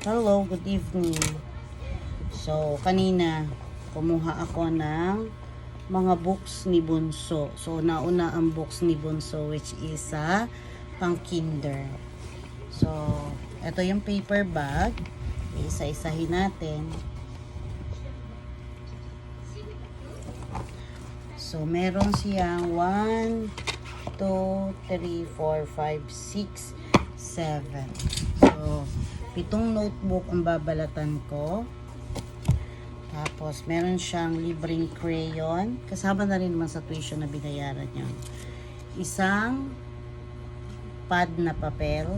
Hello, good evening. So, kanina, kumuha ako ng mga books ni Bunso. So, nauna ang books ni Bunso, which is pang kinder. So, ito yung paper bag. Isa-isahin natin. So, meron siyang 1, 2, 3, 4, 5, 6, 7. So, 7 notebook ang babalatan ko. Tapos, meron siyang libreng crayon. Kasama na rin naman sa tuition na binayaran niya. Isang pad na papel.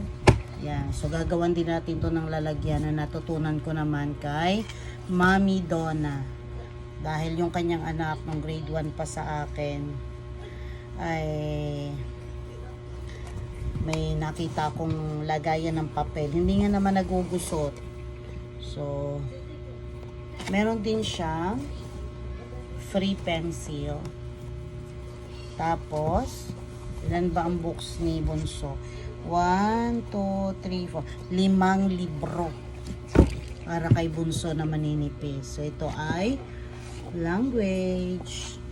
Yan. So, gagawan din natin to ng lalagyan na natutunan ko naman kay Mami Donna. Dahil yung kanyang anak ng grade 1 pa sa akin ay may nakita akong lagayan ng papel. Hindi nga naman nagugusot. So, meron din siyang free pencil. Tapos, ilan ba ang books ni Bunso? 1, 2, 3, 4. 5 libro. Para kay Bunso na maninipis. So, ito ay language,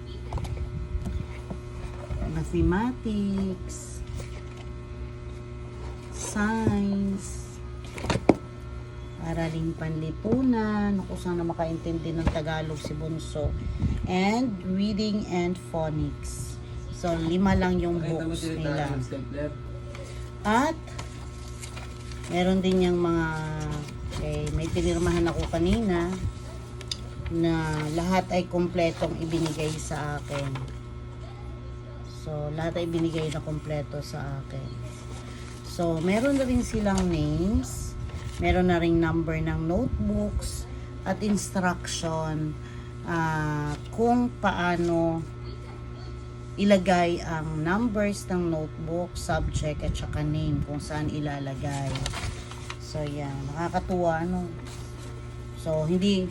mathematics, science, araling panlipunan, kung saan na makaintindi ng Tagalog si Bunso, and reading and phonics. So, 5 lang yung books nila. At, meron din yung mga, may pinirmahan ako kanina, na lahat ay kumpletong ibinigay sa akin. So, lahat ay binigay na kumpleto sa akin. So, meron na rin silang names, meron na rin number ng notebooks, at instruction kung paano ilagay ang numbers ng notebook, subject, at saka name, kung saan ilalagay. So, yan. Nakakatuwa, no? So, hindi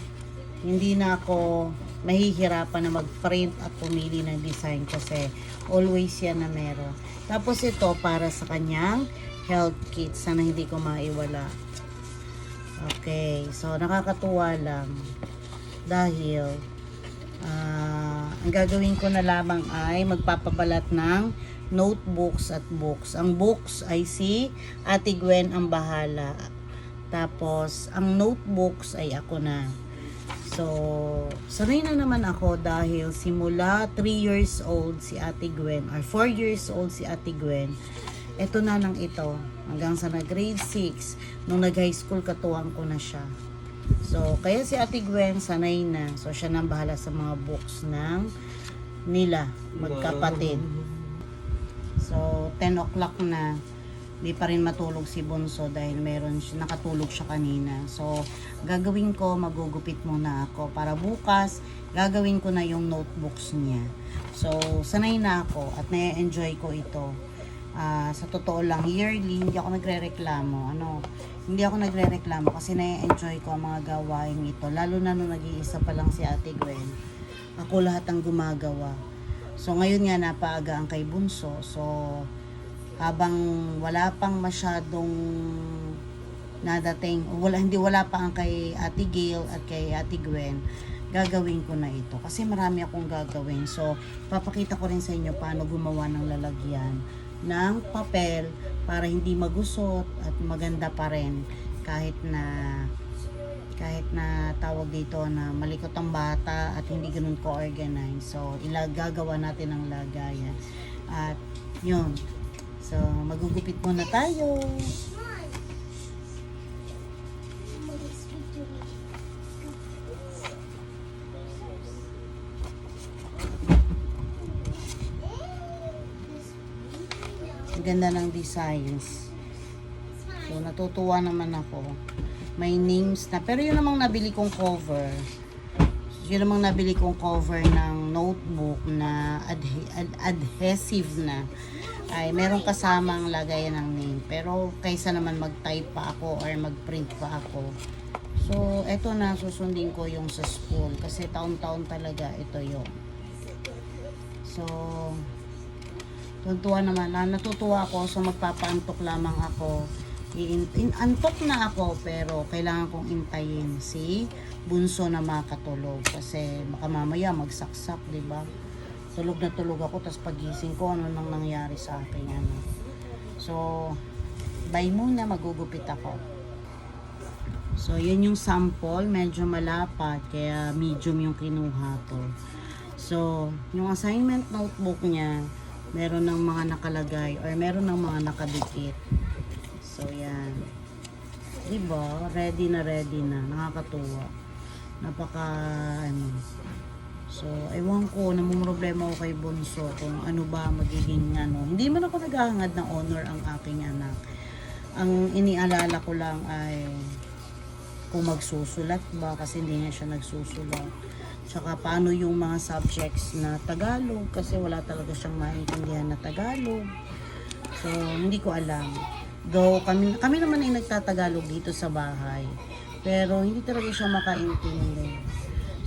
na ako mahihirapan na mag-print at pumili ng design kasi always yan na meron. Tapos ito para sa kanyang health kit. Sana hindi ko maiwala. Okay. So, nakakatuwa lang. Dahil ang gagawin ko na lamang ay magpapabalat ng notebooks at books. Ang books ay si Ate Gwen ang bahala. Tapos, ang notebooks ay ako na. So, sanay na naman ako dahil simula 3 years old si Ate Gwen, or 4 years old si Ate Gwen, eto na nang ito. Hanggang sa grade 6, nung nag-high school, katuwang ko na siya. So, kaya si Ate Gwen, sanay na. So, siya nang bahala sa mga books ng nila, magkapatid. So, 10 o'clock na. Di pa rin matulog si Bunso dahil nakatulog siya kanina. So, gagawin ko, magugupit muna ako para bukas, gagawin ko na yung notebooks niya. So, sanay na ako at na-enjoy ko ito. Sa totoo lang, yearly, hindi ako nagre-reklamo. Hindi ako nagre-reklamo kasi na-enjoy ko ang mga gawain ito. Lalo na nung nag-iisa pa lang si Ate Gwen. Ako lahat ang gumagawa. So, ngayon nga napaaga ang kay Bunso. So, habang wala pang masyadong nadating, wala pa ang kay Ate Gail at kay Ate Gwen, gagawin ko na ito. Kasi marami akong gagawin. So, papakita ko rin sa inyo paano gumawa ng lalagyan ng papel para hindi magusot at maganda pa rin kahit na tawag dito na malikot ang bata at hindi ganun ko-organize. So, gagawa natin ang lagayan. At, yun. So, magugupit muna tayo. Ang ganda ng designs. So, natutuwa naman ako. May names na. Pero yun namang nabili kong cover. Yun namang nabili kong cover ng notebook na adhesive na. Ay meron kasamang lagayan ng name. Pero kaysa naman mag-type pa ako or mag-print pa ako. So, eto na, susundin ko yung sa school. Kasi taon-taon talaga ito yung. So, natutuwa naman. Natutuwa ako. So, magpapaantok lamang ako Antok na ako pero kailangan kong intayin si bunso na makatulog kasi baka mamaya magsaksak, di ba? Tulog na tulog ako tapos pagising ko ano nang nangyari sa akin ano. So, bye muna, magugupit ako. So, yun yung sample, medyo malapad kaya medium yung kinuha ko. So, yung assignment notebook niya, meron ng mga nakalagay or meron ng mga nakadikit. So, yan. Diba? Ready na. Nakakatuwa. Napaka, So, ewan ko, namumroblema ako kay Bunso kung ano ba magiging ano. Hindi man ako naghahangad ng honor ang aking anak. Ang inialala ko lang ay kung magsusulat ba kasi hindi nga siya nagsusulat. Tsaka paano yung mga subjects na Tagalog kasi wala talaga siyang maintindihan na Tagalog. So, hindi ko alam. Though, kami naman ay nagtatagalog dito sa bahay. Pero, hindi talaga siya makaintindi.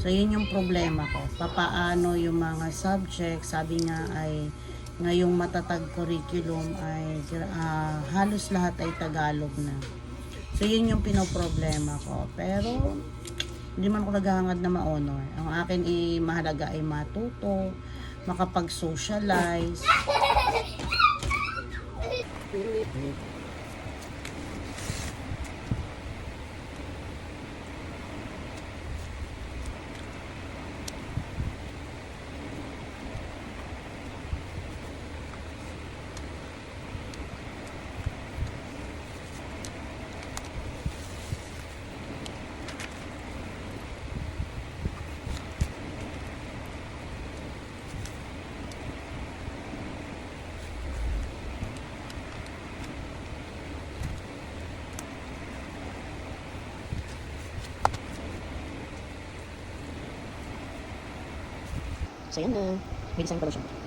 So, yun yung problema ko. Papaano yung mga subjects, sabi nga ay, ngayong matatag curriculum ay halos lahat ay Tagalog na. So, yun yung pinoproblema ko. Pero, hindi man ako naghahangad na ma-honor. Ang akin mahalaga ay matuto, makapag-socialize. So, yan na. May design pala siya.